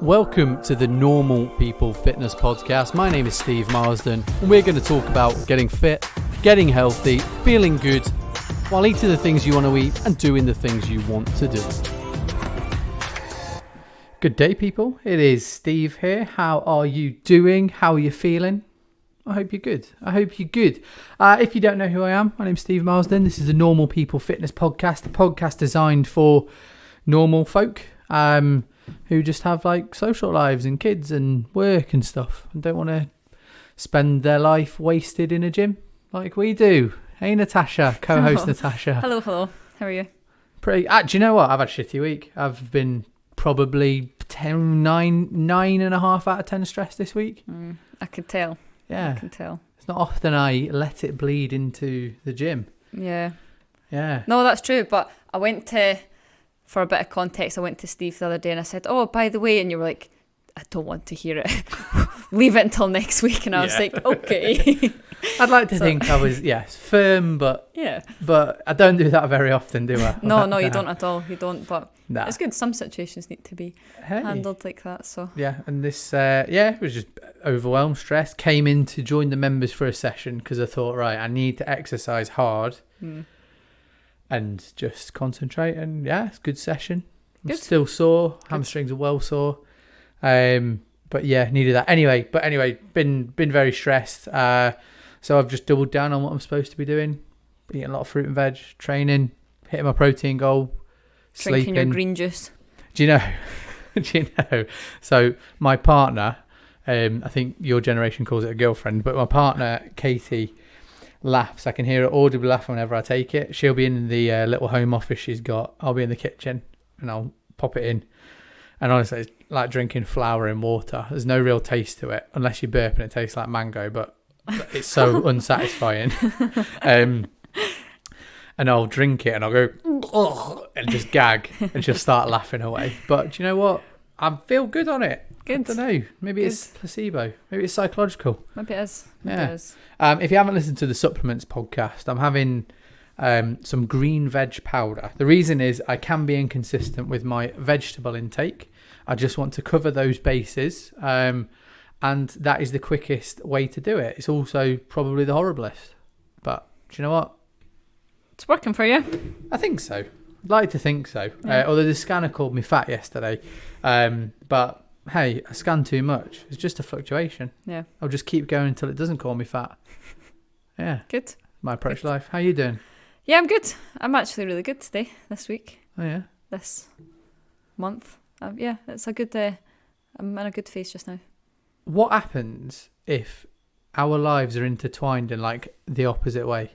Welcome to the Normal People Fitness Podcast. My name is Steve Marsden, and we're going to talk about getting fit, getting healthy, feeling good, while eating the things you want to eat and doing the things you want to do. Good day, people. It is Steve here. How are you doing? How are you feeling? I hope you're good. If you don't know who I am, my name's Steve Marsden. This is the Normal People Fitness Podcast, a podcast designed for normal folk who just have like social lives and kids and work and stuff and don't want to spend their life wasted in a gym like we do. Hey, Natasha, co-host Natasha. Hello. How are you? Pretty. Do you know what? I've had a shitty week. I've been probably 9.5 out of 10 stressed this week. I can tell. Yeah. I can tell. It's not often I let it bleed into the gym. Yeah. Yeah. No, that's true. But I went to, for a bit of context, I went to Steve the other day and I said, oh, by the way, and you were like, I don't want to hear it. Leave it until next week. And I was like, okay. I'd like to think I was, firm, but I don't do that very often, do I? No, you don't at all. You don't, but nah. It's good. Some situations need to be handled like that. So yeah, and this, it was just overwhelmed, stressed. Came in to join the members for a session because I thought, right, I need to exercise hard and just concentrate. And yeah, it's a good session. I'm still sore. Hamstrings are well sore. But yeah, needed that. Anyway, been very stressed. So I've just doubled down on what I'm supposed to be doing. Eating a lot of fruit and veg, training, hitting my protein goal, drinking sleeping. your green juice. Do you know? So my partner, I think your generation calls it a girlfriend, but my partner, Katie, laughs. I can hear her audibly laugh whenever I take it. She'll be in the little home office she's got. I'll be in the kitchen and I'll pop it in. And honestly, it's like drinking flour in water. There's no real taste to it unless you burp and it tastes like mango, but it's so unsatisfying. And I'll drink it and I'll go, ugh, and just gag and just start laughing away. But do you know what? I feel good on it. Good. I don't know. Maybe it's placebo. Maybe it's psychological. Maybe it is. If you haven't listened to the supplements podcast, I'm having some green veg powder. The reason is I can be inconsistent with my vegetable intake. I just want to cover those bases. And that is the quickest way to do it. It's also probably the horriblest. But do you know what? It's working for you. I think so. I'd like to think so. Yeah. Although the scanner called me fat yesterday. But hey, I scan too much. It's just a fluctuation. Yeah. I'll just keep going until it doesn't call me fat. Yeah. Good. My approach to life. How you doing? Yeah, I'm good. I'm actually really good today, this week. Oh, yeah? This month. It's a good, I'm in a good phase just now. What happens if our lives are intertwined in like the opposite way?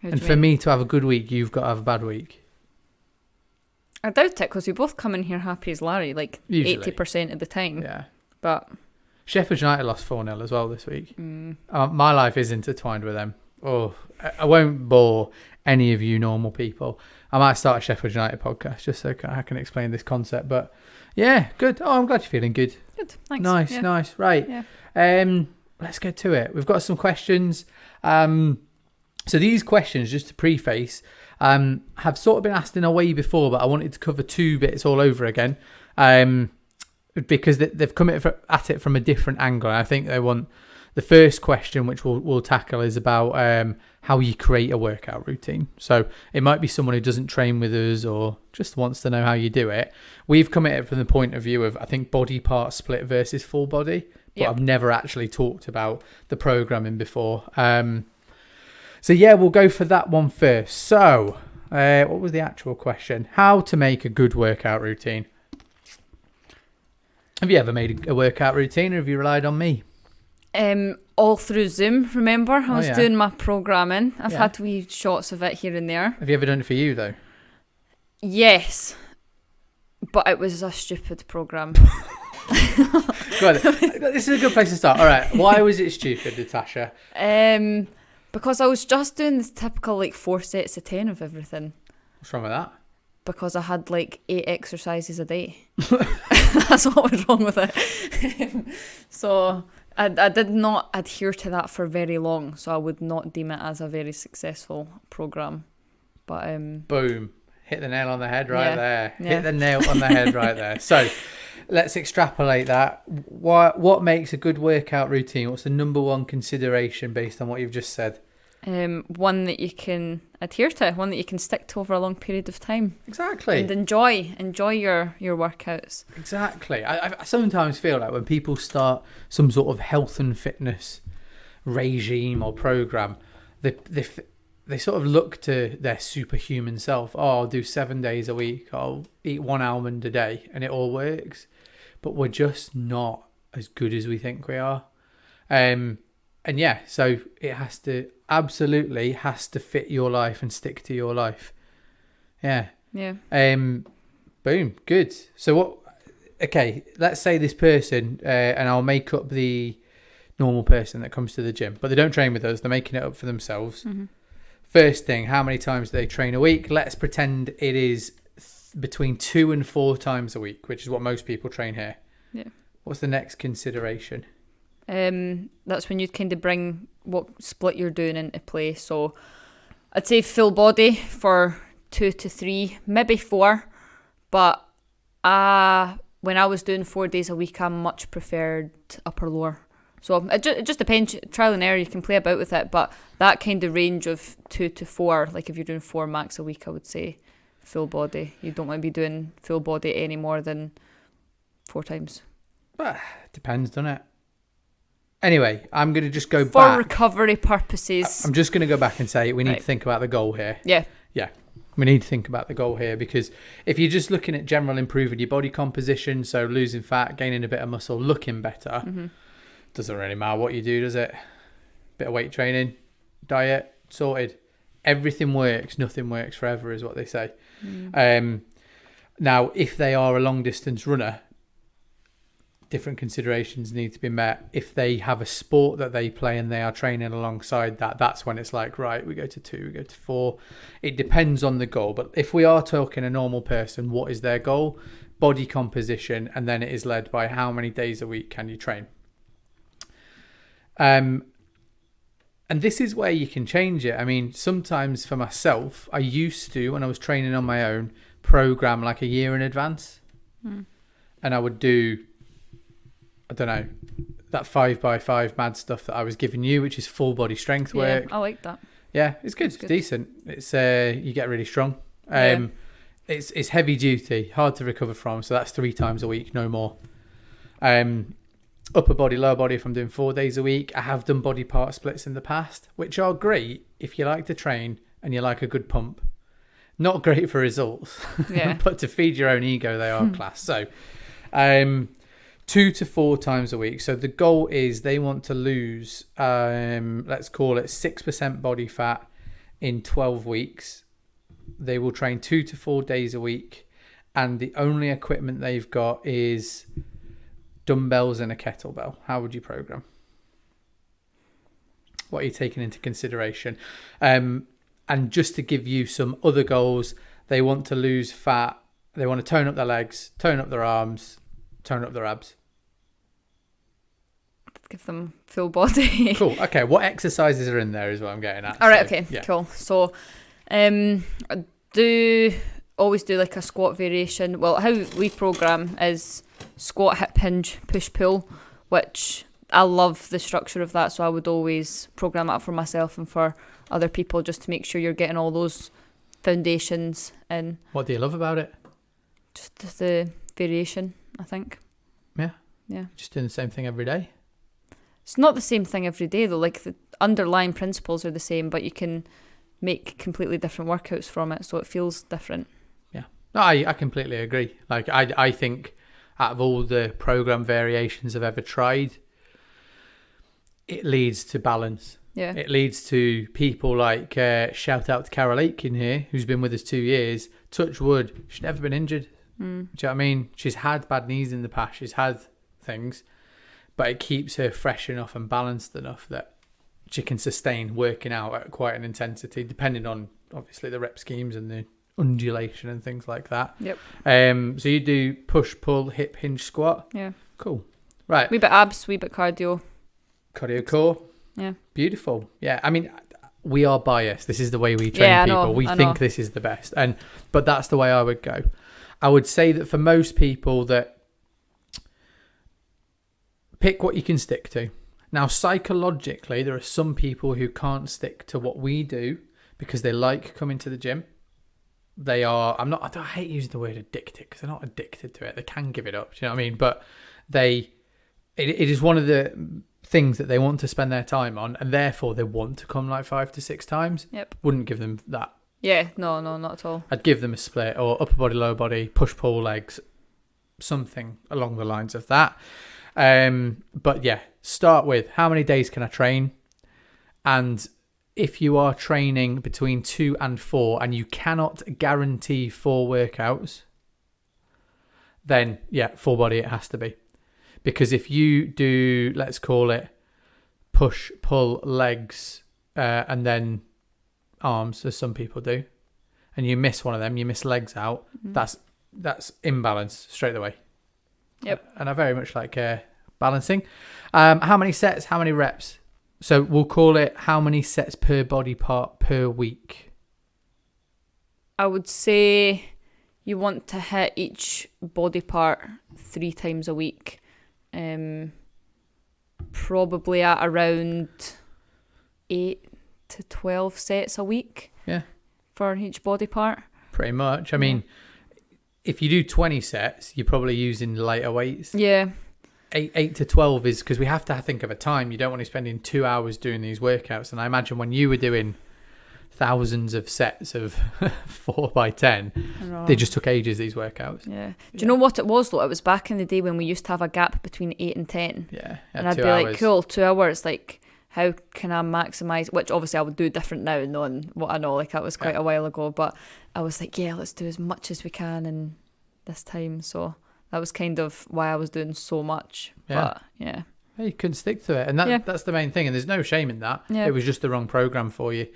And for me to have a good week, you've got to have a bad week. I doubt it because we both come in here happy as Larry, like usually. 80% of the time. Yeah. But Sheffield United lost 4-0 as well this week. My life is intertwined with them. Oh, I won't bore any of you normal people. I might start a Sheffield United podcast just so I can explain this concept. But yeah, good. Oh, I'm glad you're feeling good. Good, thanks. Nice. Right. Yeah. Let's get to it. We've got some questions. So these questions, just to preface, have sort of been asked in a way before, but I wanted to cover two bits all over again because they've come at it from a different angle. And I think they want the first question, which we'll tackle, is about how you create a workout routine. So it might be someone who doesn't train with us or just wants to know how you do it. We've come at it from the point of view of, I think, body part split versus full body, but I've never actually talked about the programming before. So yeah, we'll go for that one first. So what was the actual question? How to make a good workout routine. Have you ever made a workout routine, or have you relied on me? All through Zoom, remember? I was doing my programming. I've had wee shots of it here and there. Have you ever done it for you, though? Yes. But it was a stupid program. Go on. This is a good place to start. All right. Why was it stupid, Natasha? Because I was just doing the typical 4 sets of 10 of everything. What's wrong with that? Because I had 8 exercises a day. That's what was wrong with it. So I did not adhere to that for very long, so I would not deem it as a very successful program. But boom, hit the nail on the head right there. Yeah. Hit the nail on the head right there. So let's extrapolate that. What makes a good workout routine? What's the number one consideration based on what you've just said? One that you can adhere to, one that you can stick to over a long period of time. Exactly. And enjoy your workouts. Exactly. I sometimes feel like when people start some sort of health and fitness regime or program, they sort of look to their superhuman self. Oh, I'll do 7 days a week. I'll eat 1 almond a day, and it all works. But we're just not as good as we think we are. And yeah, so it absolutely has to fit your life and stick to your life. Yeah. Yeah. Boom. Good. So what? Okay, let's say this person, and I'll make up the normal person that comes to the gym, but they don't train with us. They're making it up for themselves. Mm-hmm. First thing, how many times do they train a week? Let's pretend it is between 2 and 4 times a week, which is what most people train here. Yeah. What's the next consideration? That's when you'd kind of bring what split you're doing into play. So I'd say full body for 2 to 3, maybe 4. But when I was doing 4 days a week, I much preferred upper lower. So it just depends, trial and error, you can play about with it, but that kind of range of 2 to 4, like if you're doing 4 max a week, I would say full body. You don't want to be doing full body any more than 4 times. But it depends, doesn't it? Anyway, I'm going to just go For back. recovery purposes. I'm just going to go back and say we need to think about the goal here. Yeah. Yeah. We need to think about the goal here, because if you're just looking at general improving your body composition, so losing fat, gaining a bit of muscle, looking better, doesn't really matter what you do, does it? Bit of weight training, diet, sorted. Everything works, nothing works forever is what they say. Now, if they are a long distance runner, different considerations need to be met. If they have a sport that they play and they are training alongside that, that's when it's like, right, we go to 2, we go to 4. It depends on the goal. But if we are talking a normal person, what is their goal? Body composition, and then it is led by how many days a week can you train. And this is where you can change it. I mean, sometimes for myself, I used to, when I was training on my own, program like a year in advance. And I would do, I don't know, that 5x5 mad stuff that I was giving you, which is full body strength work. Yeah, I like that. Yeah, it's good. It's decent. It's you get really strong. It's heavy duty, hard to recover from. So that's 3 times a week, no more. Upper body, lower body, if I'm doing 4 days a week. I have done body part splits in the past, which are great if you like to train and you like a good pump. Not great for results, but to feed your own ego, they are class. So 2 to 4 times a week. So the goal is they want to lose, let's call it 6% body fat in 12 weeks. They will train 2 to 4 days a week. And the only equipment they've got is dumbbells and a kettlebell. How would you program? What are you taking into consideration? And just to give you some other goals, they want to lose fat. They want to tone up their legs, tone up their arms, tone up their abs. Give them full body. Cool. Okay. What exercises are in there is what I'm getting at. All right. Okay. Yeah. Cool. So, I always do like a squat variation. Well, how we program is squat, hip hinge, push pull, which I love the structure of that. So I would always program that for myself and for other people, just to make sure you're getting all those foundations in. What do you love about it? Just the variation, I think. Yeah. Just doing the same thing every day. It's not the same thing every day though. Like the underlying principles are the same, but you can make completely different workouts from it, so it feels different. Yeah. No, I completely agree. Like I think out of all the program variations I've ever tried, it leads to balance. Yeah. It leads to people like, shout out to Carol Aitken here, who's been with us 2 years. Touch wood, she's never been injured. Do you know what I mean? She's had bad knees in the past. She's had things, but it keeps her fresh enough and balanced enough that she can sustain working out at quite an intensity, depending on obviously the rep schemes and the undulation and things like that. Yep. So you do push, pull, hip, hinge, squat. Yeah. Cool. Right. Wee bit abs, wee bit cardio. Cardio core. Yeah. Beautiful. Yeah. I mean, we are biased. This is the way we train people. We think this is the best. But that's the way I would go. I would say that for most people that pick what you can stick to. Now, psychologically, there are some people who can't stick to what we do because they like coming to the gym. They are, I hate using the word addicted because they're not addicted to it. They can give it up, do you know what I mean? But it is one of the things that they want to spend their time on, and therefore they want to come like 5 to 6 times. Yep. Wouldn't give them that. Yeah, no, not at all. I'd give them a split or upper body, lower body, push-pull legs, something along the lines of that. But yeah, start with how many days can I train? And if you are training between 2 and 4 and you cannot guarantee 4 workouts, then yeah, full body it has to be. Because if you do, let's call it push, pull, legs, and then arms, as some people do, and you miss one of them, you miss legs out, that's imbalance straight away. Yep. And I very much like balancing. How many sets, how many reps? So we'll call it how many sets per body part per week. I would say you want to hit each body part 3 times a week. Probably at around 8 to 12 sets a week. Yeah. For each body part. Pretty much. I mean, if you do 20 sets, you're probably using lighter weights. Yeah. 8 to 12 is because we have to think of a time. You don't want to be spending 2 hours doing these workouts. And I imagine when you were doing thousands of sets of 4x10, they just took ages, these workouts. Yeah. Do you know what it was though? It was back in the day when we used to have a gap between 8 and 10. Yeah. And I'd be like, cool, 2 hours. Like, how can I maximise? Which obviously I would do different now, knowing what I know. Like, that was quite a while ago. But I was like, yeah, let's do as much as we can in this time. So that was kind of why I was doing so much. Yeah. But yeah. You couldn't stick to it. And that's the main thing. And there's no shame in that. Yeah. It was just the wrong program for you.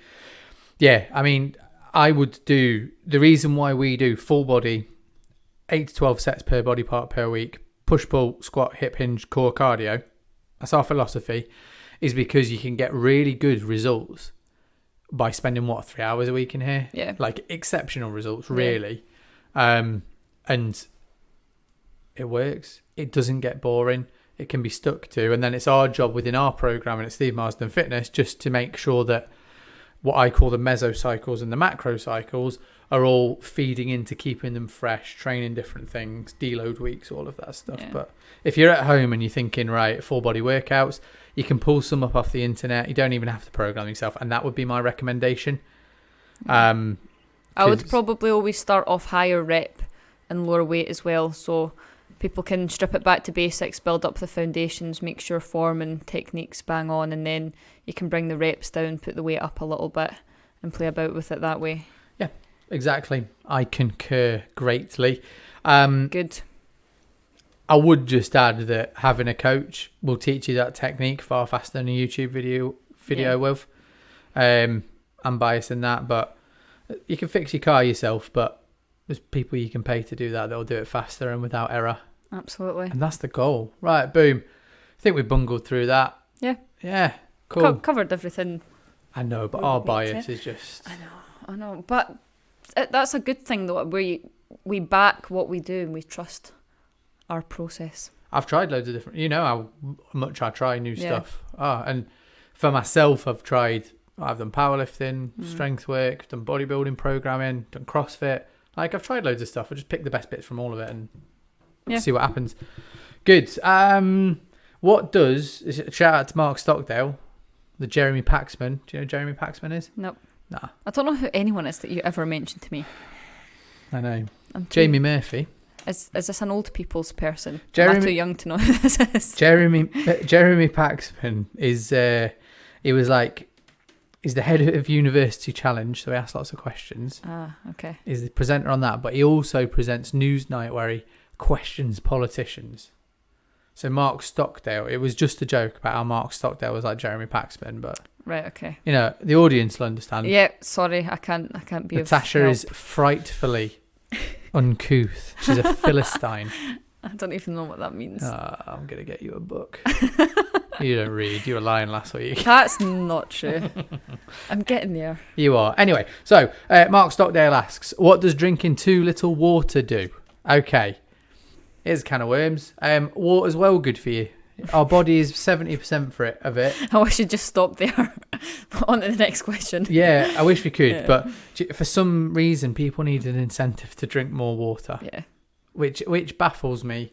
Yeah. I mean, I would do, the reason why we do full body, 8 to 12 sets per body part per week, push, pull, squat, hip hinge, core cardio. That's our philosophy, is because you can get really good results by spending 3 hours a week in here. Yeah. Like exceptional results, really. Yeah. And it works. It doesn't get boring. It can be stuck to. And then it's our job within our program and at Steve Marsden Fitness just to make sure that what I call the mesocycles and the macro cycles are all feeding into keeping them fresh, training different things, deload weeks, all of that stuff. Yeah. But if you're at home and you're thinking, right, full body workouts, you can pull some up off the internet. You don't even have to program yourself. And that would be my recommendation. I would probably always start off higher rep and lower weight as well. So people can strip it back to basics, build up the foundations, make sure form and techniques bang on, and then you can bring the reps down, put the weight up a little bit and play about with it that way. Yeah, exactly. I concur greatly. Good. I would just add that having a coach will teach you that technique far faster than a YouTube video will. I'm biased in that, but you can fix your car yourself, but there's people you can pay to do that. They'll do it faster and without error. Absolutely. And that's the goal. Right, boom. I think we bungled through that. Yeah. Yeah, cool. Covered everything. I know, but our bias is just... I know. But that's a good thing, though, where we back what we do and we trust our process. I've tried loads of different... You know how much I try new stuff. And for myself, I've done powerlifting, strength work, done bodybuilding programming, done CrossFit. Like, I've tried loads of stuff. I just pick the best bits from all of it and see what happens. Good. Shout out to Mark Stockdale, the Jeremy Paxman. Do you know who Jeremy Paxman is? Nope. Nah. I don't know who anyone is that you ever mentioned to me. I know. Jamie Murphy. Is this an old people's person? I'm too young to know who this is. Jeremy Paxman is, he's the head of University Challenge, so he asks lots of questions. Okay. He's the presenter on that, but he also presents Newsnight where he questions politicians. So Mark Stockdale, it was just a joke about how Mark Stockdale was like Jeremy Paxman, but right, okay. You know, the audience will understand. Yeah, sorry, I can't be. Natasha is frightfully uncouth. She's a Philistine. I don't even know what that means. I'm gonna get you a book. You don't read. You were lying last week. That's not true. I'm getting there. You are. Anyway, so Mark Stockdale asks, what does drinking too little water do? Okay. Here's a can of worms. Water's well good for you. Our body is 70% for it of it. I wish you'd just stop there. On to the next question. Yeah, I wish we could, Yeah. but for some reason, people need an incentive to drink more water. Yeah. Which baffles me,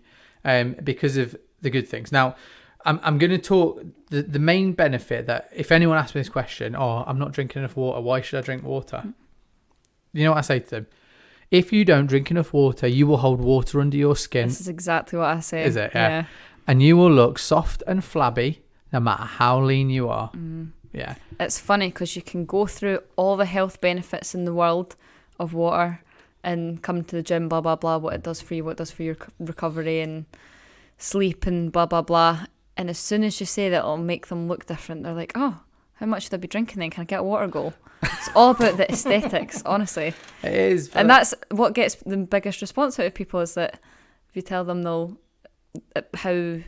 because of the good things. Now, I'm going to talk the main benefit that if anyone asks me this question, I'm not drinking enough water, why should I drink water? You know what I say to them? If you don't drink enough water, you will hold water under your skin. This is exactly what I say. Is it? Yeah. And you will look soft and flabby no matter how lean you are. Yeah. It's funny because you can go through all the health benefits in the world of water and come to the gym, blah, blah, blah, what it does for you, what it does for your recovery and sleep and blah, blah, blah. And as soon as you say that it'll make them look different, they're like, oh, how much should I be drinking then? Can I get a water goal? It's all about the aesthetics, honestly. It is. And that's what gets the biggest response out of people, is that if you tell them how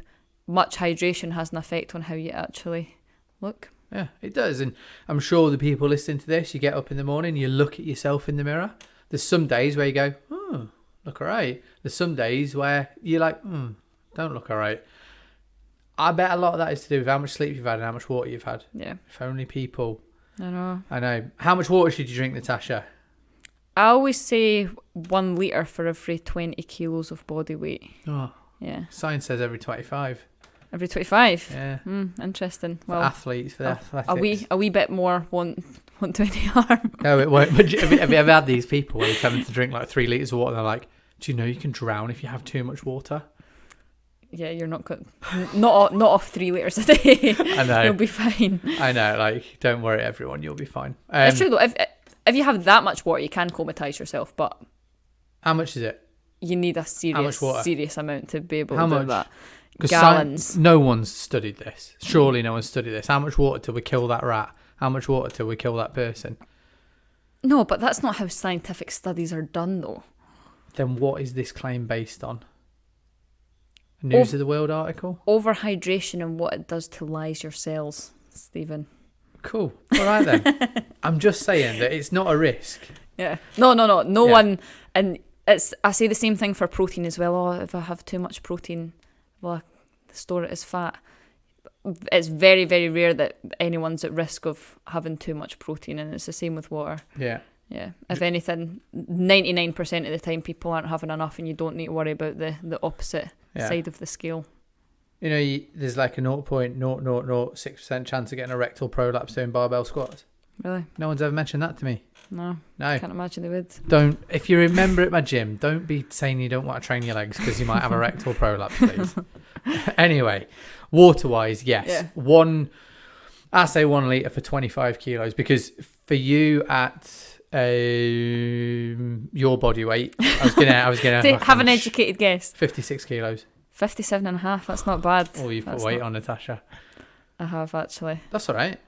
much hydration has an effect on how you actually look. Yeah, it does. And I'm sure the people listening to this, you get up in the morning, you look at yourself in the mirror. There's some days where you go, look all right. There's some days where you're like, don't look all right. I bet a lot of that is to do with how much sleep you've had and how much water you've had. Yeah. If only people... I know. How much water should you drink, Natasha? I always say 1 litre for every 20 kilos of body weight. Oh, yeah. Science says every 25. Every 25? Yeah. Interesting. For Well, athletes, for the athletics. a wee bit more won't do any harm. No, it won't. But have you ever had these people where you tell them to drink like 3 litres of water and they're like, do you know you can drown if you have too much water? Yeah, you're not good. Not off 3 litres a day. I know. You'll be fine. I know. Like, don't worry, everyone. You'll be fine. It's true though. If you have that much water, you can comatise yourself, but how much is it? you need a serious amount to be able to do that. Gallons. No one's studied this. Surely no one's studied this. How much water till we kill that rat? How much water till we kill that person? No, but that's not how scientific studies are done, though. Then what is this claim based on? A News of the World article? Overhydration and what it does to lyse your cells, Stephen. Cool. All right then. I'm just saying that it's not a risk. Yeah. No one. And I say the same thing for protein as well. Oh, if I have too much protein, well, I store it as fat. It's very, very rare that anyone's at risk of having too much protein, and it's the same with water. Yeah. Yeah. If anything, 99% of the time people aren't having enough, and you don't need to worry about the opposite side of the scale. You know, there's like a 0.0006% chance of getting a rectal prolapse doing barbell squats. Really? No one's ever mentioned that to me. No. No. Can't imagine they would. If you remember at my gym, don't be saying you don't want to train your legs because you might have a rectal prolapse, please. Anyway, water-wise, yes. Yeah. I say 1 litre for 25 kilos, because for you at your body weight, I was gonna have an educated guess. 56 kilos. 57 and a half, that's not bad. Oh, you've put weight on, Natasha. I have, actually. That's all right.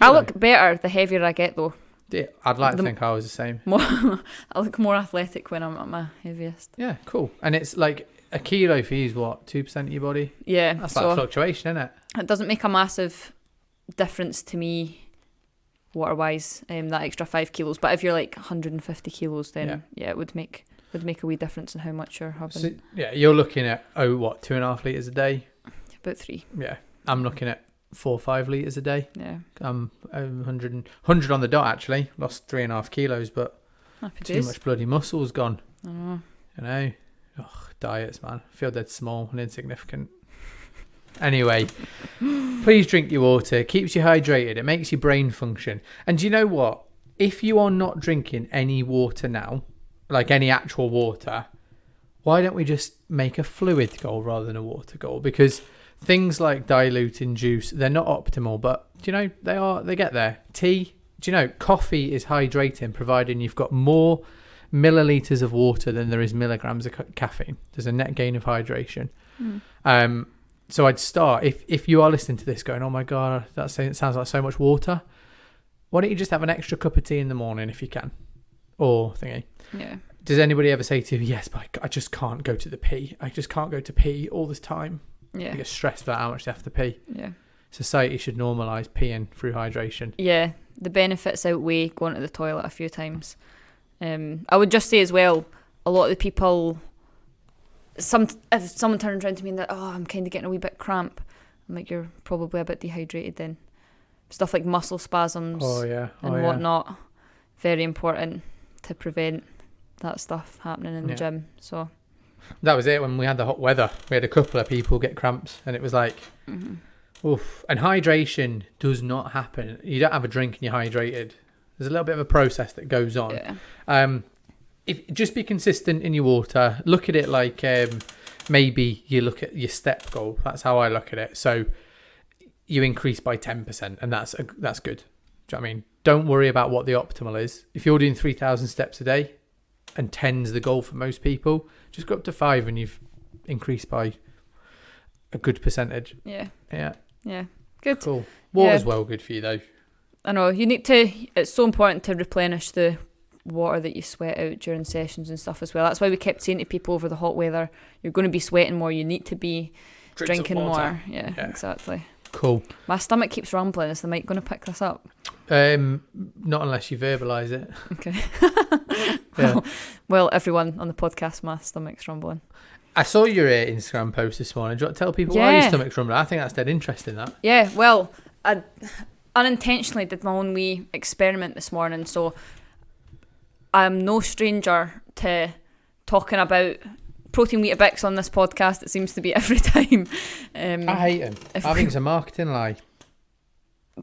I look better the heavier I get, though. Yeah, I'd like to think I was the same. I look more athletic when I'm at my heaviest. Yeah, cool. And it's like a kilo for you is what, 2% of your body? Yeah. That's like fluctuation, isn't it? It doesn't make a massive difference to me water-wise, that extra 5 kilos. But if you're like 150 kilos, then it would make a wee difference in how much you're having. So, yeah, you're looking at 2.5 litres a day? About 3. Yeah. I'm looking at 4 or 5 litres a day. Yeah. I'm 100 on the dot, actually. Lost 3.5 kilos, but too much bloody muscle's gone. I know. You know? Ugh, diets, man. I feel dead small and insignificant. Anyway, please drink your water. It keeps you hydrated. It makes your brain function. And do you know what? If you are not drinking any water now, like any actual water, why don't we just make a fluid goal rather than a water goal? Because things like diluting juice, they're not optimal, but do you know they get there. Tea, do you know coffee is hydrating, providing you've got more milliliters of water than there is milligrams of caffeine. There's a net gain of hydration. So I'd start, if you are listening to this going, oh my god, it sounds like so much water, why don't you just have an extra cup of tea in the morning if you can, or thingy. Yeah. Does anybody ever say to you, yes, but I just can't go to the pee. I just can't go to pee all this time. Yeah. You get stressed about how much they have to pee. Yeah. Society should normalise peeing through hydration. Yeah. The benefits outweigh going to the toilet a few times. I would just say as well, a lot of the people if someone turns around to me and they're, I'm kind of getting a wee bit cramp, I'm like, you're probably a bit dehydrated then. Stuff like muscle spasms and whatnot, very important to prevent that stuff happening in the gym. So that was it. When we had the hot weather, we had a couple of people get cramps, and it was like, oof. And hydration does not happen. You don't have a drink and you're hydrated. There's a little bit of a process that goes on. If just be consistent in your water. Look at it like maybe you look at your step goal. That's how I look at it. So you increase by 10%, and that's good. Do you know what I mean? Don't worry about what the optimal is. If you're doing 3,000 steps a day, and 10's the goal for most people, just go up to 5, and you've increased by a good percentage. Yeah. Good. Cool. Water's well good for you though. I know you need to. It's so important to replenish the water that you sweat out during sessions and stuff as well. That's why we kept saying to people over the hot weather, you're going to be sweating more. You need to be drinking more. Yeah, exactly. Cool. My stomach keeps rumbling. Is the mic going to pick this up? Not unless you verbalise it. Okay. Well, everyone on the podcast, my stomach's rumbling. I saw your Instagram post this morning. Do you want to tell people why your stomach's rumbling? I think that's dead interesting, that. Yeah, well, I unintentionally did my own wee experiment this morning, so I'm no stranger to talking about protein Weetabix on this podcast. It seems to be every time. I hate him. I think it's a marketing lie.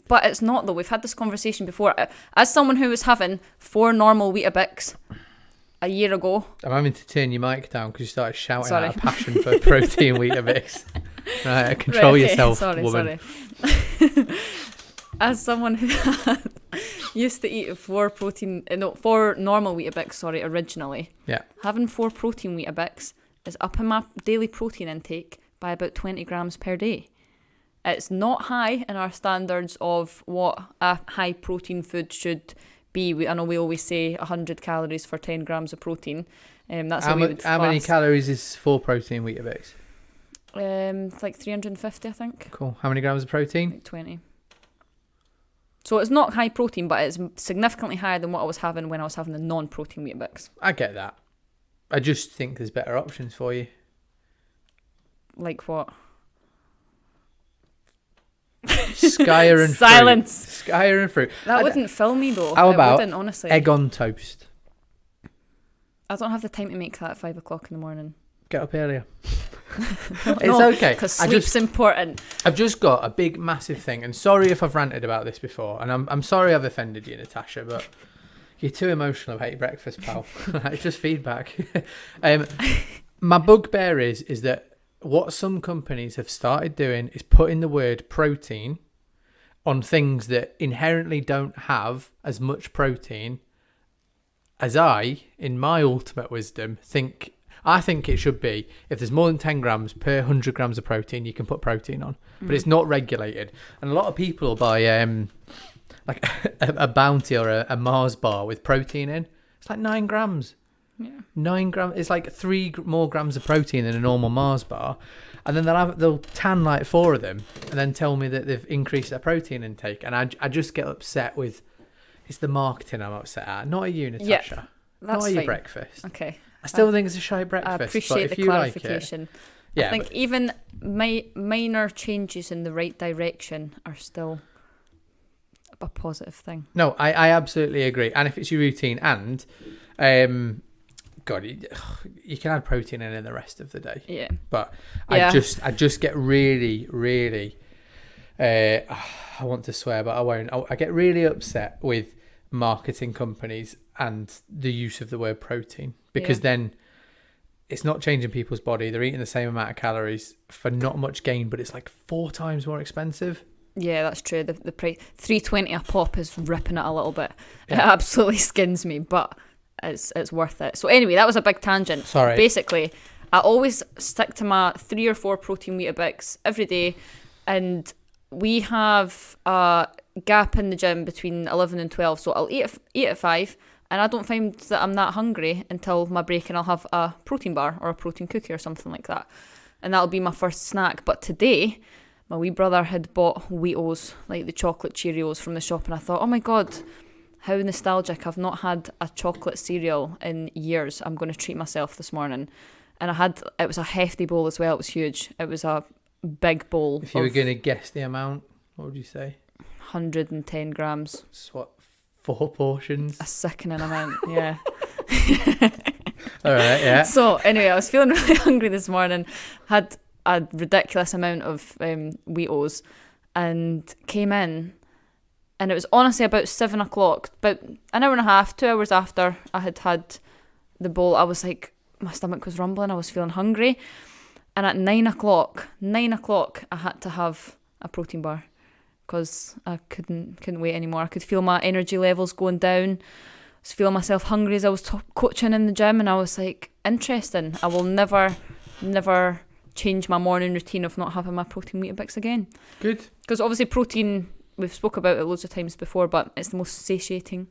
But it's not, though. We've had this conversation before. As someone who was having 4 normal Weetabix a year ago. I'm having to turn your mic down because you started shouting out a passion for protein Weetabix. Right, control yourself, woman. Sorry. As someone who used to eat 4 normal Weetabix, originally. Yeah. Having 4 protein Weetabix is upping my daily protein intake by about 20 grams per day. It's not high in our standards of what a high protein food should be. I know we always say 100 calories for 10 grams of protein. That's how many calories is 4 protein Weetabix? It's like 350, I think. Cool. How many grams of protein? Like 20. So it's not high protein, but it's significantly higher than what I was having when I was having the non-protein Weetabix. I get that. I just think there's better options for you. Like what? Skyer and silence. Fruit. Skyer and fruit. That wouldn't fill me though. How about honestly. Egg on toast? I don't have the time to make that at 5 o'clock in the morning. Get up earlier. It's okay. Because sleep's important. I've just got a big, massive thing, and sorry if I've ranted about this before, and I'm sorry I've offended you, Natasha, but you're too emotional about your breakfast, pal. It's just feedback. My bugbear is that what some companies have started doing is putting the word protein on things that inherently don't have as much protein as I, in my ultimate wisdom, think. I think it should be, if there's more than 10 grams per 100 grams of protein, you can put protein on. But it's not regulated. And a lot of people will buy like a Bounty or a Mars bar with protein in. It's like 9 grams. Yeah. 9 grams. It's like 3 more grams of protein than a normal Mars bar. And then they'll tan like 4 of them and then tell me that they've increased their protein intake. And I just get upset with, it's the marketing I'm upset at. Not at you, Natasha. That's not at your fine. breakfast. Okay. I still think it's a shy breakfast. I appreciate the clarification. I think even minor changes in the right direction are still a positive thing. No, I absolutely agree. And if it's your routine and, God, you can add protein in the rest of the day. Yeah. But I just get really, really, I want to swear, but I won't. I get really upset with marketing companies and the use of the word protein, because then it's not changing people's body. They're eating the same amount of calories for not much gain, but it's like 4 times more expensive. Yeah, that's true. The price, $3.20 a pop, is ripping it a little bit. Yeah. It absolutely skins me, but it's worth it. So anyway, that was a big tangent. Sorry. Basically, I always stick to my 3 or 4 protein Weetabix every day, and we have a gap in the gym between 11 and 12, so I'll eat at 5, and I don't find that I'm that hungry until my break, and I'll have a protein bar or a protein cookie or something like that, and that'll be my first snack. But today, my wee brother had bought Wheatos, like the chocolate Cheerios from the shop, and I thought, oh my god, how nostalgic. I've not had a chocolate cereal in years. I'm going to treat myself this morning. And it was a hefty bowl as well. It was huge. It was a big bowl. If you were going to guess the amount, what would you say? 110 grams. It's what, 4 portions? A sickening amount, yeah. All right, yeah. So anyway, I was feeling really hungry this morning, had a ridiculous amount of Wheatos, and came in, and it was honestly about 7 o'clock, about an hour and a half, 2 hours after I had had the bowl. I was like, my stomach was rumbling, I was feeling hungry, and at 9 o'clock, I had to have a protein bar, because I couldn't wait anymore. I could feel my energy levels going down. I was feeling myself hungry as I was coaching in the gym, and I was like, interesting. I will never change my morning routine of not having my protein Weetabix again. Good. Because obviously protein, we've spoke about it loads of times before, but it's the most satiating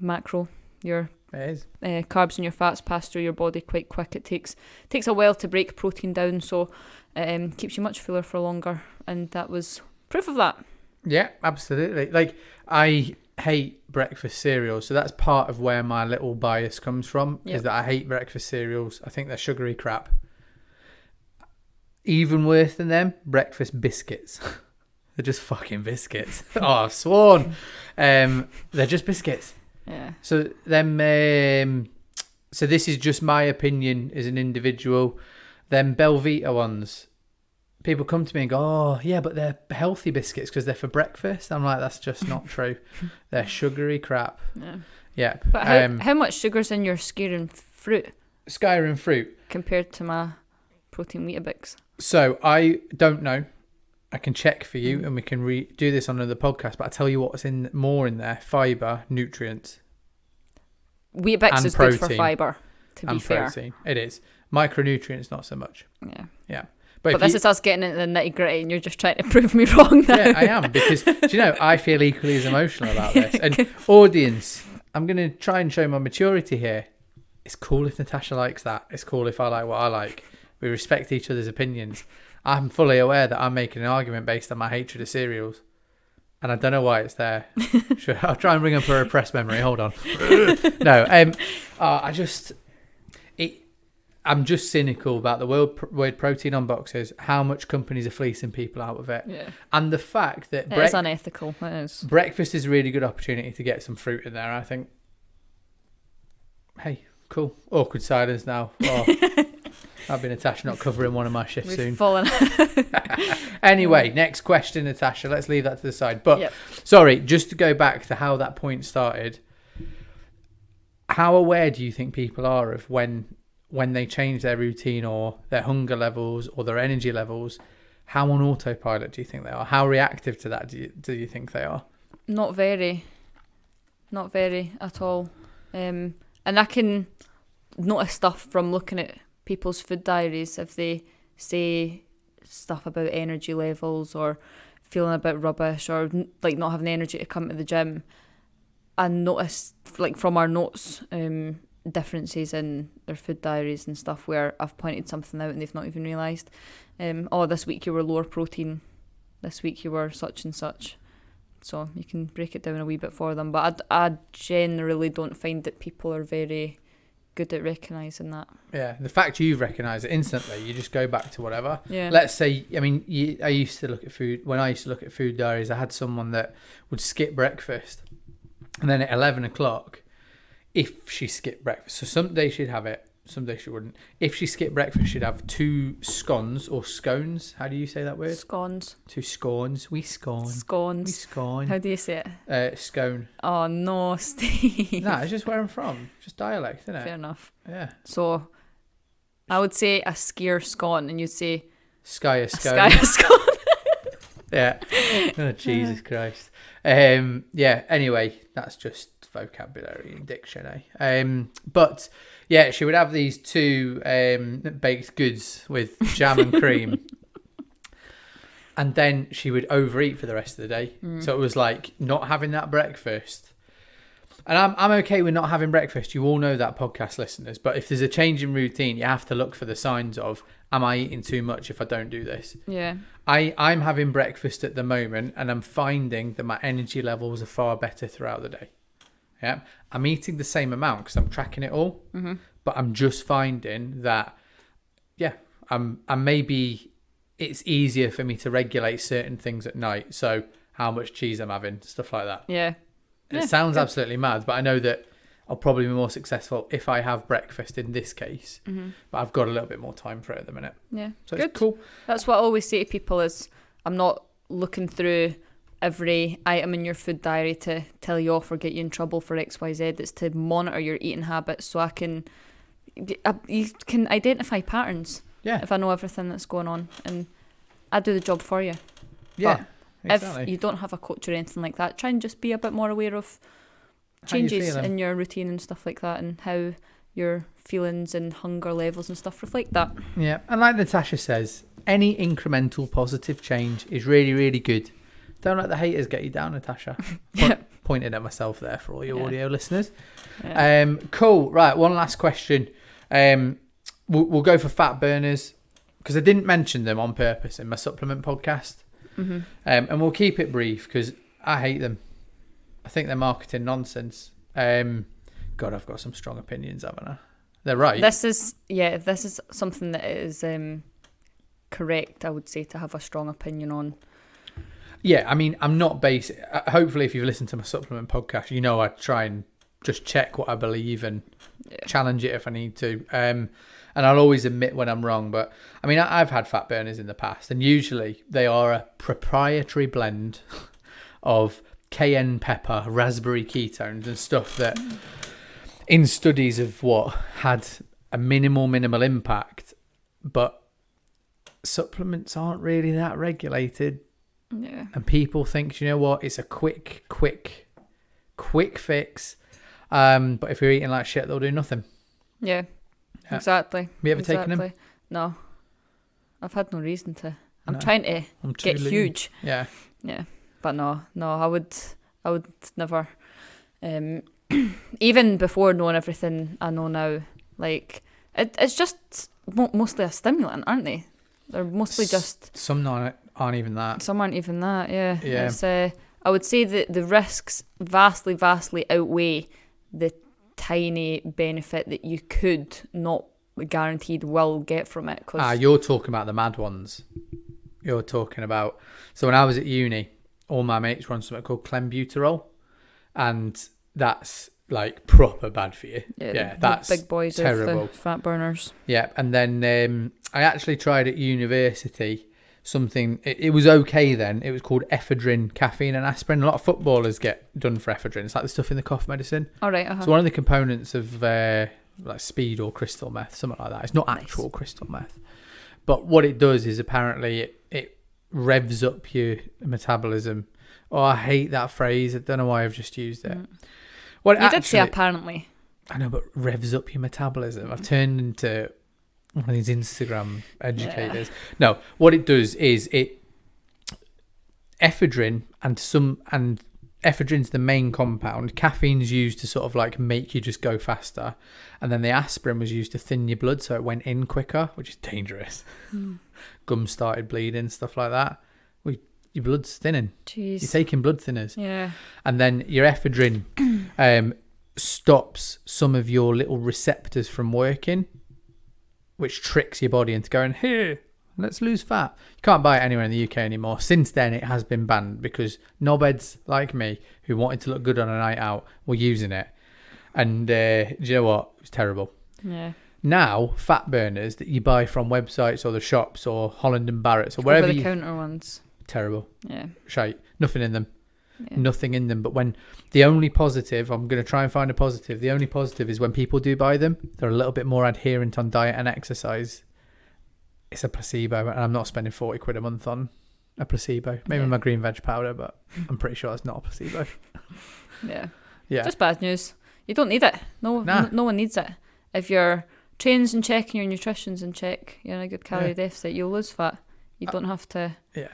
macro. Your carbs and your fats pass through your body quite quick. It takes a while to break protein down, so it keeps you much fuller for longer, and that was proof of that. Yeah, absolutely. Like, I hate breakfast cereals, so that's part of where my little bias comes from. Is that I hate breakfast cereals. I think they're sugary crap. Even worse than them, breakfast biscuits. They're just fucking biscuits. Oh, I've sworn. They're just biscuits. Yeah. So so this is just my opinion as an individual. Them Belvita ones, people come to me and go, oh, yeah, but they're healthy biscuits because they're for breakfast. I'm like, that's just not true. They're sugary crap. Yeah. Yeah. But how much sugar's in your Skyrim fruit? Skyrim fruit? Compared to my protein Weetabix. So I don't know. I can check for you and we can do this on another podcast, but I'll tell you what's more in there. Fibre, nutrients. Weetabix is protein. Good for fibre, to be fair. Protein. It is. Micronutrients, not so much. Yeah. Yeah. But this is us getting into the nitty gritty, and you're just trying to prove me wrong now. Yeah, I am, because, do you know, I feel equally as emotional about this. And audience, I'm going to try and show my maturity here. It's cool if Natasha likes that. It's cool if I like what I like. We respect each other's opinions. I'm fully aware that I'm making an argument based on my hatred of cereals. And I don't know why it's there. Sure, I'll try and bring up a repressed memory. Hold on. No, I'm just cynical about the word protein on boxes, how much companies are fleecing people out of it. Yeah. And the fact that it is unethical. It is. Breakfast is a really good opportunity to get some fruit in there, I think. Hey, cool. Awkward silence now. Oh. I've been Natasha not covering one of my shifts soon. Fallen. Anyway, next question, Natasha. Let's leave that to the side. But sorry, just to go back to how that point started. How aware do you think people are of when they change their routine or their hunger levels or their energy levels? How on autopilot do you think they are? How reactive to that do you think they are? Not very at all. And I can notice stuff from looking at people's food diaries if they say stuff about energy levels or feeling a bit rubbish or like not having the energy to come to the gym. I noticed like from our notes differences in their food diaries and stuff where I've pointed something out and they've not even realised. This week you were lower protein, this week you were such and such. So you can break it down a wee bit for them. But I generally don't find that people are very good at recognising that. Yeah, the fact you've recognised it instantly, you just go back to whatever. Yeah. Let's say, I mean, I used to look at food, when I used to look at food diaries, I had someone that would skip breakfast. And then at 11 o'clock, if she skipped breakfast, so some days she'd have it, some days she wouldn't. If she skipped breakfast, she'd have 2 scones or scones. How do you say that word? Scones. 2 scones. We scone. Scones. We scone. How do you say it? Scone. Oh, no, Steve. Nah, it's just where I'm from. Just dialect, isn't it? Fair enough. Yeah. So, I would say a skier scone, and you'd say... Skyer scone. A skyer scone. Yeah. Oh, Jesus Christ. Yeah, anyway, that's just vocabulary and dictionary. But yeah, she would have these 2 baked goods with jam and cream. And then she would overeat for the rest of the day. So it was like not having that breakfast. And I'm okay with not having breakfast. You all know that, podcast listeners. But if there's a change in routine, you have to look for the signs of, am I eating too much if I don't do this? Yeah. I'm having breakfast at the moment and I'm finding that my energy levels are far better throughout the day. Yeah. I'm eating the same amount because I'm tracking it all. Mm-hmm. But I'm just finding that and maybe it's easier for me to regulate certain things at night. So how much cheese I'm having, stuff like that. Yeah. It sounds absolutely mad, but I know that I'll probably be more successful if I have breakfast in this case. But I've got a little bit more time for it at the minute. Yeah. So Good. it's cool. That's what I always say to people is I'm not looking through every item in your food diary to tell you off or get you in trouble for XYZ. It's to monitor your eating habits so you can identify patterns. Yeah. If I know everything that's going on, and I do the job for you. Yeah. But exactly. if you don't have a coach or anything like that, try and just be a bit more aware of changes in your routine and stuff like that, and how your feelings and hunger levels and stuff reflect that. Yeah, and like Natasha says, any incremental positive change is really, really good. Don't let the haters get you down, Natasha. Pointed at myself there for all your audio listeners. Yeah. Cool. Right, one last question. We'll go for fat burners because I didn't mention them on purpose in my supplement podcast. And we'll keep it brief because I hate them. I think they're marketing nonsense. God, I've got some strong opinions, haven't I? They're right. This is something that is correct, I would say, to have a strong opinion on. Yeah, I mean, I'm not basic. Hopefully, if you've listened to my supplement podcast, you know I try and just check what I believe and challenge it if I need to. And I'll always admit when I'm wrong. But, I mean, I've had fat burners in the past, and usually they are a proprietary blend of cayenne pepper, raspberry ketones and stuff that in studies of what had a minimal impact, but supplements aren't really that regulated. Yeah. And people think, you know what, it's a quick fix. But if you're eating like shit, they'll do nothing. Yeah. Exactly. Have you ever taken them? No. I've had no reason to. I'm trying to get huge. Yeah. Yeah. But no, I would never. Even before knowing everything I know now, like it's just mostly a stimulant, aren't they? They're mostly just. Some aren't even that. Some aren't even that. Yeah. Yeah. It's, I would say that the risks vastly outweigh the tiny benefit that you could not guaranteed will get from it. You're talking about the mad ones. You're talking about. So when I was at uni, all my mates were on something called clenbuterol, and that's like proper bad for you. Yeah, that's the big boys terrible. Of the fat burners. Yeah, and then I actually tried at university something. It was okay then. It was called ephedrine, caffeine, and aspirin. A lot of footballers get done for ephedrine. It's like the stuff in the cough medicine. All right. It's one of the components of like speed or crystal meth, something like that. It's not actual crystal meth, but what it does is apparently it revs up your metabolism. Oh, I hate that phrase. I don't know why I've just used it. Well, you did say apparently. I know, but revs up your metabolism. I've turned into one of these Instagram educators. Yeah. No, what it does is ephedrine and ephedrine's the main compound. Caffeine's used to sort of like make you just go faster, and then the aspirin was used to thin your blood so it went in quicker, which is dangerous. Gums started bleeding, stuff like that. Your blood's thinning. Jeez. You're taking blood thinners. Yeah. And then your ephedrine stops some of your little receptors from working, which tricks your body into going, here, let's lose fat. You can't buy it anywhere in the UK anymore. Since then, it has been banned because knobheads like me who wanted to look good on a night out were using it. And do you know what? It was terrible. Yeah. Now, fat burners that you buy from websites or the shops or Holland and Barrett's or wherever over the counter ones. Terrible. Yeah. Shite. Nothing in them. Yeah. Nothing in them. But when the only positive, I'm going to try and find a positive. The only positive is when people do buy them, they're a little bit more adherent on diet and exercise. It's a placebo, and I'm not spending 40 quid a month on a placebo. Maybe my green veg powder, but I'm pretty sure it's not a placebo. Yeah. Yeah. Just bad news. You don't need it. No one needs it. If your training's in check and your nutrition's in check, you're in a good calorie deficit, you'll lose fat. You don't have to. Yeah.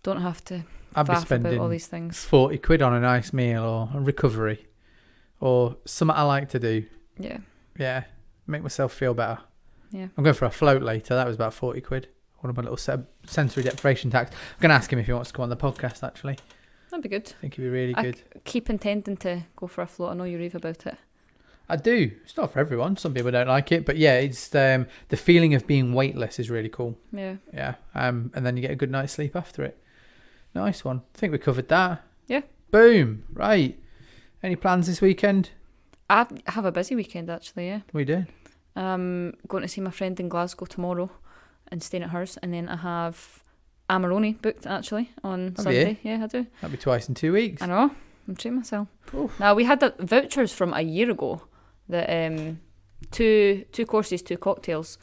Don't have to. I'd be spending all these things. 40 quid on a nice meal or a recovery or something I like to do. Yeah. Yeah. Make myself feel better. Yeah. I'm going for a float later. That was about 40 quid. One of my little sensory deprivation tax. I'm going to ask him if he wants to go on the podcast, actually. That'd be good. I think it'd be really good. Keep intending to go for a float. I know you rave about it. I do. It's not for everyone. Some people don't like it, but yeah, it's the feeling of being weightless is really cool. Yeah. Yeah. And then you get a good night's sleep after it. Nice one. I think we covered that. Yeah. Boom. Right. Any plans this weekend? I have a busy weekend actually. Yeah. We do. Going to see my friend in Glasgow tomorrow, and staying at hers, and then I have Amarone booked actually on Sunday. Yeah, I do. That'll be twice in 2 weeks. I know. I'm treating myself. Oof. Now we had the vouchers from a year ago. That two courses, 2 cocktails,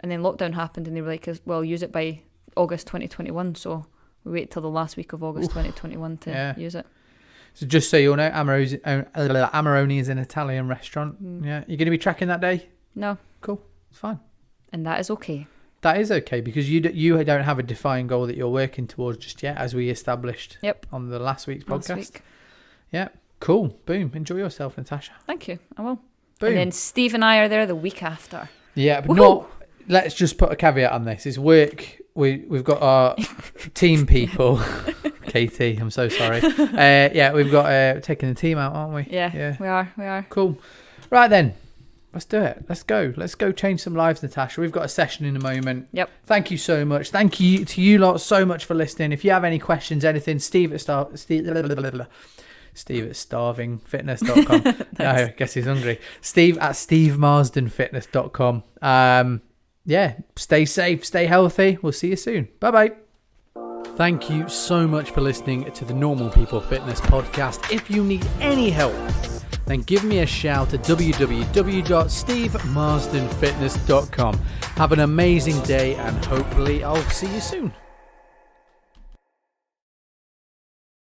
and then lockdown happened, and they were like, "Well, use it by August 2021." So we wait till the last week of August 2021 to use it. So just so you all know, Amarone is an Italian restaurant. Yeah, you're going to be tracking that day? No. Cool. It's fine. And that is okay. That is okay because you don't have a defined goal that you're working towards just yet, as we established on the last week's podcast. Yeah, cool. Boom. Enjoy yourself, Natasha. Thank you. I will. Boom. And then Steve and I are there the week after. Yeah, but let's just put a caveat on this. It's work. We've got our team people. Katie, I'm so sorry. We've got taking the team out, aren't we? Yeah. We are. Cool. Right then. Let's do it. Let's go change some lives, Natasha. We've got a session in a moment. Yep. Thank you so much. Thank you to you lot so much for listening. If you have any questions, anything, Steve at starvingfitness.com. Nice. No, I guess he's hungry. Steve at stevemarsdenfitness.com. Stay safe, stay healthy. We'll see you soon. Bye-bye. Thank you so much for listening to the Normal People Fitness podcast. If you need any help, then give me a shout at www.stevemarsdenfitness.com. Have an amazing day and hopefully I'll see you soon.